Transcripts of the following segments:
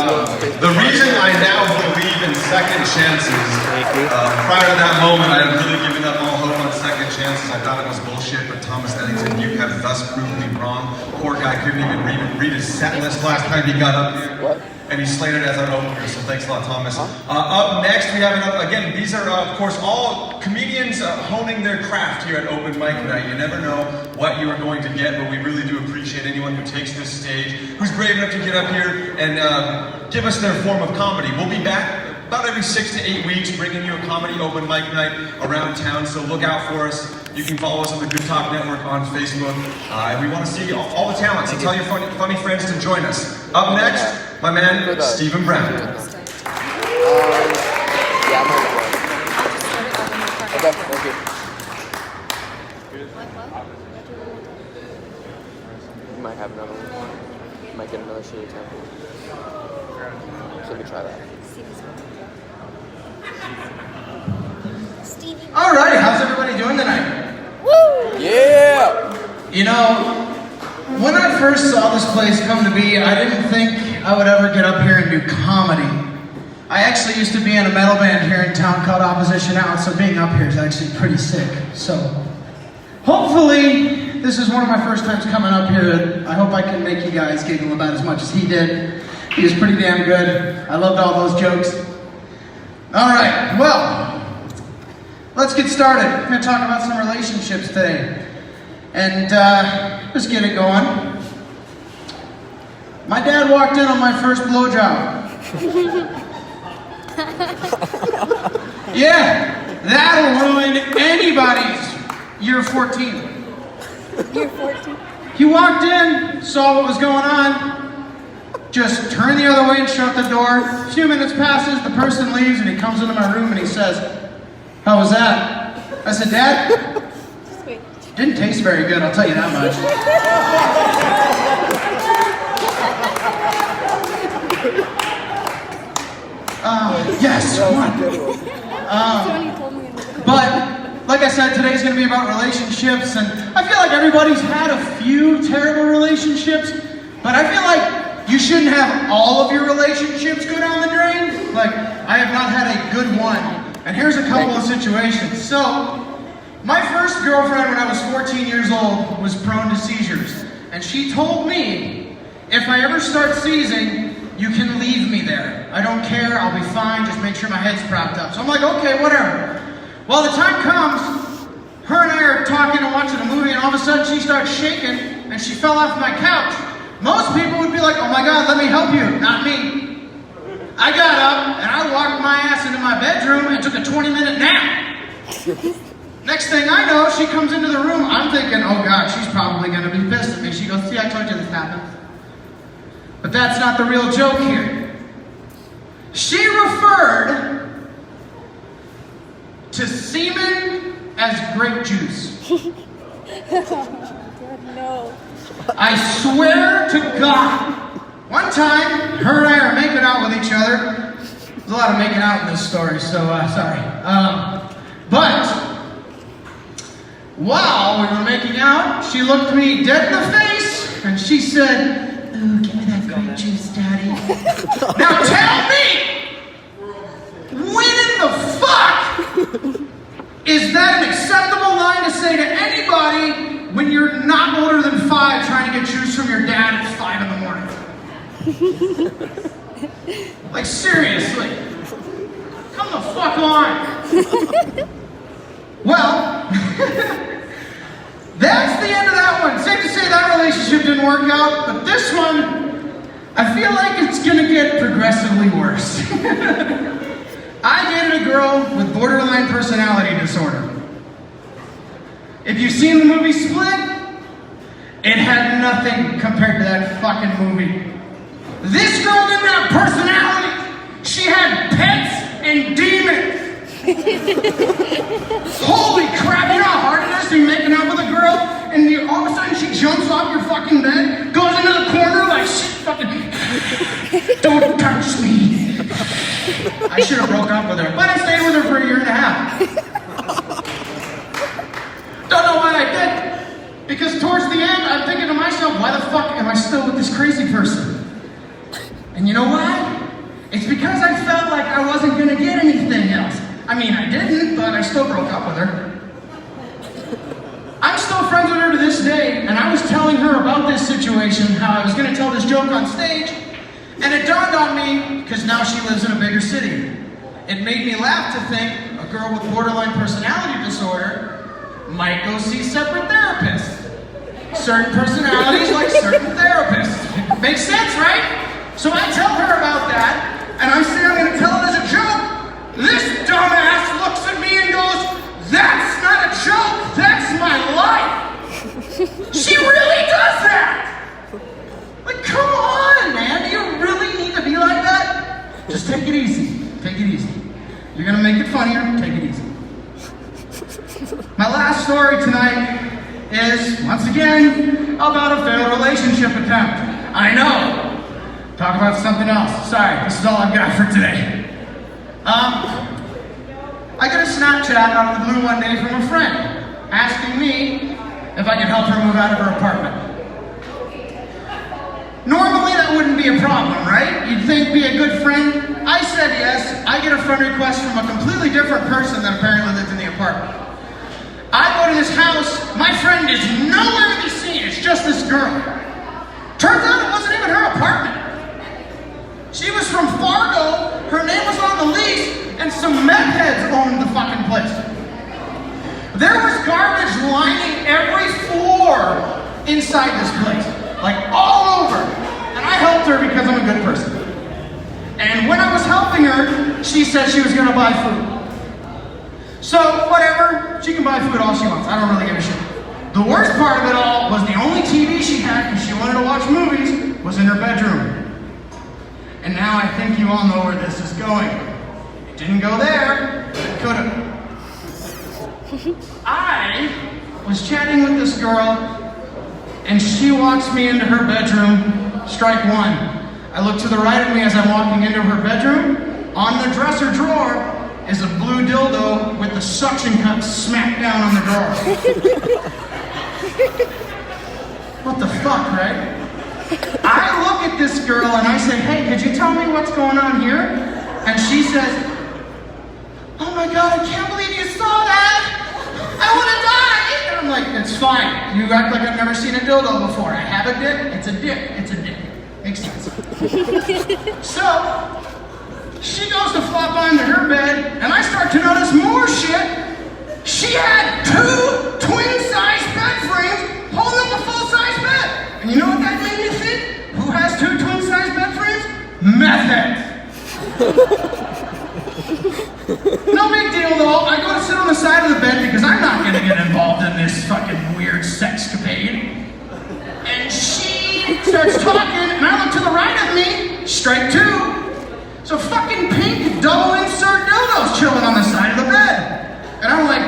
The reason I now believe in second chances, prior to that moment, I had really given up all hope on second chances. I thought it was bullshit, but Thomas Eddington, you have thus proved me wrong. Poor guy couldn't even read his set list last time he got up here. And he slated as our opener, so thanks a lot, Thomas. Up next, we have again, these are, of course, all comedians honing their craft here at Open Mic Night. You never know what you are going to get, but we really do appreciate anyone who takes this stage, who's brave enough to get up here and give us their form of comedy. We'll be back about every 6 to 8 weeks, bringing you a comedy Open Mic Night around town, so look out for us. You can follow us on the Good Talk Network on Facebook, and we want to see all the talent, so tell your funny friends to join us. Up next, my man, Stephen Brown. Yeah, I'm on the board. Okay, thank you. You might have another one. You might get another shitty temple. So let me try that. Alright, how's everybody doing tonight? Woo! Yeah! You know, when I first saw this place come to be, I didn't think I would ever get up here and do comedy. I actually used to be in a metal band here in town called Opposition Out, so being up here is actually pretty sick. So, hopefully, this is one of my first times coming up here. I hope I can make you guys giggle about as much as he did. He was pretty damn good. I loved all those jokes. Alright, well, let's get started. I'm going to talk about some relationships today. And let's get it going. My dad walked in on my first blowjob. Yeah, that'll ruin anybody's year 14. Year 14? He walked in, saw what was going on, just turned the other way and shut the door. A few minutes passes, the person leaves, and he comes into my room and he says, "How was that?" I said, "Dad, Sweet. didn't taste very good, I'll tell you that much." Yes, one. Tony told me. But, like I said, today's gonna be about relationships, and I feel like everybody's had a few terrible relationships, but I feel like you shouldn't have all of your relationships go down the drain. Like, I have not had a good one. And here's a couple of situations. So, my first girlfriend when I was 14 years old was prone to seizures. And she told me, if I ever start seizing, you can leave me there. I don't care, I'll be fine, just make sure my head's propped up. So I'm like, okay, whatever. Well, the time comes, her and I are talking and watching a movie, and all of a sudden she starts shaking, and she fell off my couch. Most people would be like, "Oh my God, let me help you." Not me. I got up, and I walked my ass into my bedroom and took a 20-minute nap. Next thing I know, she comes into the room. I'm thinking, oh God, she's probably gonna be pissed at me. She goes, "See, I told you this happened." But that's not the real joke here. She referred to semen as grape juice. God, no. I swear to God. One time, her and I are making out with each other. There's a lot of making out in this story, so sorry. But while we were making out, she looked me dead in the face and she said, "Ooh, give me that grape juice, Daddy." Now tell me, when in the fuck is that an acceptable line to say to anybody when you're not older than 5 trying to get juice from your dad at 5 in the morning? Like, seriously. Come the fuck on. Well, that's the end of that one. Safe to say that relationship didn't work out, but this one, I feel like it's gonna get progressively worse. I dated a girl with borderline personality disorder. If you've seen the movie Split, it had nothing compared to that fucking movie. This girl didn't have personality. She had pets and demons. Holy crap, you know how hard it is to be making out with a girl and all of a sudden she jumps off your fucking bed, goes into the corner like, fucking, "Don't touch me." I should have broke up with her, but I stayed with her for 1.5 years. Don't know why I did. Because towards the end, I'm thinking to myself, why the fuck am I still with this crazy person? And you know why? It's because I felt like I wasn't gonna get anything else. I mean, I didn't, but I still broke up with her. I'm still friends with her to this day, and I was telling her about this situation, how I was gonna tell this joke on stage, and it dawned on me, because now she lives in a bigger city. It made me laugh to think a girl with borderline personality disorder might go see separate therapists. Certain personalities like certain therapists. Makes sense, right? So I tell her about that, and I say I'm gonna tell it as a joke. This dumbass looks at me and goes, "That's not a joke, that's my life." She really does that! Like, come on, man, do you really need to be like that? Just take it easy, take it easy. You're gonna make it funnier, take it easy. My last story tonight is, once again, about a failed relationship attempt. I know. Talk about something else. Sorry, this is all I've got for today. I got a Snapchat out of the blue one day from a friend, asking me if I could help her move out of her apartment. Normally that wouldn't be a problem, right? You'd think be a good friend. I said yes. I get a friend request from a completely different person that apparently lived in the apartment. I go to this house, my friend is nowhere to be seen, it's just this girl. Turns out it wasn't even her apartment. She was from Fargo, her name was on the lease, and some meth heads owned the fucking place. There was garbage lining every floor inside this place, like all over. And I helped her because I'm a good person. And when I was helping her, she said she was gonna buy food. So, whatever, she can buy food all she wants, I don't really give a shit. The worst part of it all was the only TV she had, because she wanted to watch movies, was in her bedroom. And now I think you all know where this is going. It didn't go there, but it could have. I was chatting with this girl, and she walks me into her bedroom, strike one. I look to the right of me as I'm walking into her bedroom. On the dresser drawer is a blue dildo with the suction cup smacked down on the drawer. What the fuck, right? I look at this girl and I say, "Hey, could you tell me what's going on here?" And she says, "Oh my God, I can't believe you saw that! I want to die!" And I'm like, "It's fine. You act like I've never seen a dildo before. I have a dick, it's a dick, it's a dick." Makes sense. So, she goes to flop onto her bed and I start to notice more shit. She had 2 twin-size bed frames holding up a full-size bed. And you know what that made me think? Who has 2 twin-size bed frames? Meth heads. No big deal though. I go to sit on the side of the bed because I'm not gonna get involved in this fucking weird sexcapade. And she starts talking and I look to the right of me, strike 2. So fucking pink double insert dildos chilling on the side of the bed. And I'm like,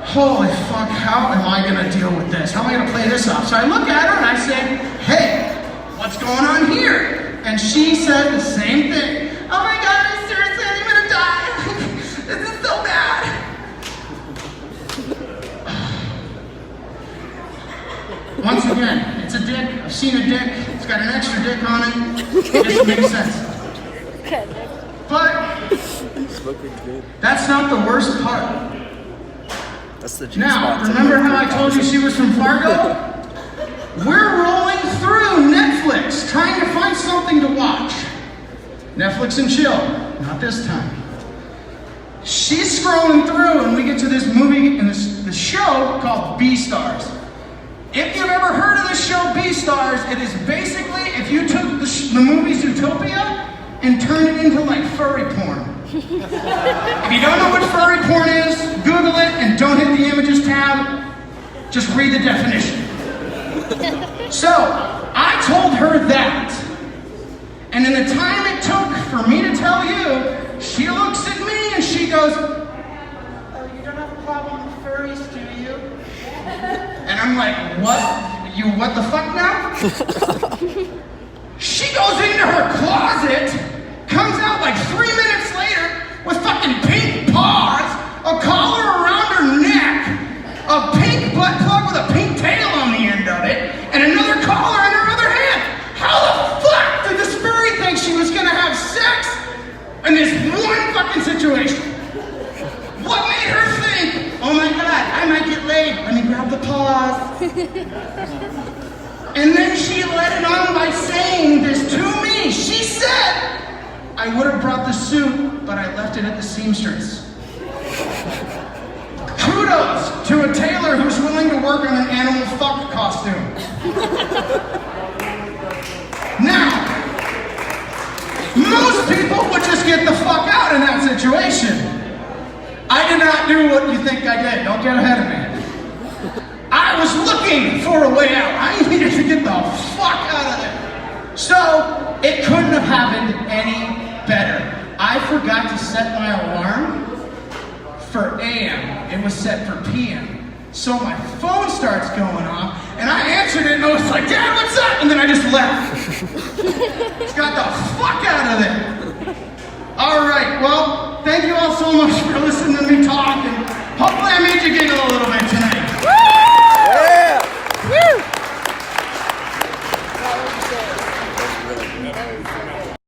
holy fuck, how am I gonna deal with this? How am I gonna play this off? So I look at her and I say, "Hey, what's going on here?" And she said the same thing. "Oh my God, seriously, I'm gonna die. This is so bad." Once again, it's a dick. I've seen a dick. It's got an extra dick on it. It doesn't make sense. But that's not the worst part. That's the G Now, spot. remember how I told you she was from Fargo? We're rolling through Netflix, trying to find something to watch. Netflix and chill. Not this time. She's scrolling through and we get to this movie and this show called Beastars. If you've ever heard of the show Beastars, it is basically if you took the movie Zootopia and turned it into like furry porn. If you don't know what furry porn is, Google it and don't hit the images tab. Just read the definition. So, I told her that. And in the time it took for me to tell you, she looks at me and she goes, "Oh, you don't have a problem with furries, do you?" And I'm like, "What? You what the fuck now?" She goes into her closet, comes out like 3 minutes later with fucking pink paws, a collar around her neck, a pink butt plug with a pink tail on the end of it, and another collar in her other hand. How the fuck did this furry think she was gonna have sex And then she let it on by saying this to me. She said, I would have brought the suit, but I left it at the seamstress. Kudos to a tailor who's willing to work on an animal fuck costume. Now, most people would just get the fuck out in that situation. I did not do what you think I did. Don't get ahead of me. I was looking for a way out. I needed to get the fuck out of there. So, it couldn't have happened any better. I forgot to set my alarm for AM. It was set for PM. So my phone starts going off, and I answered it, and I was like, Dad, what's up? And then I just left. Got the fuck out of there. All right, well, thank you all so much for listening to me talk.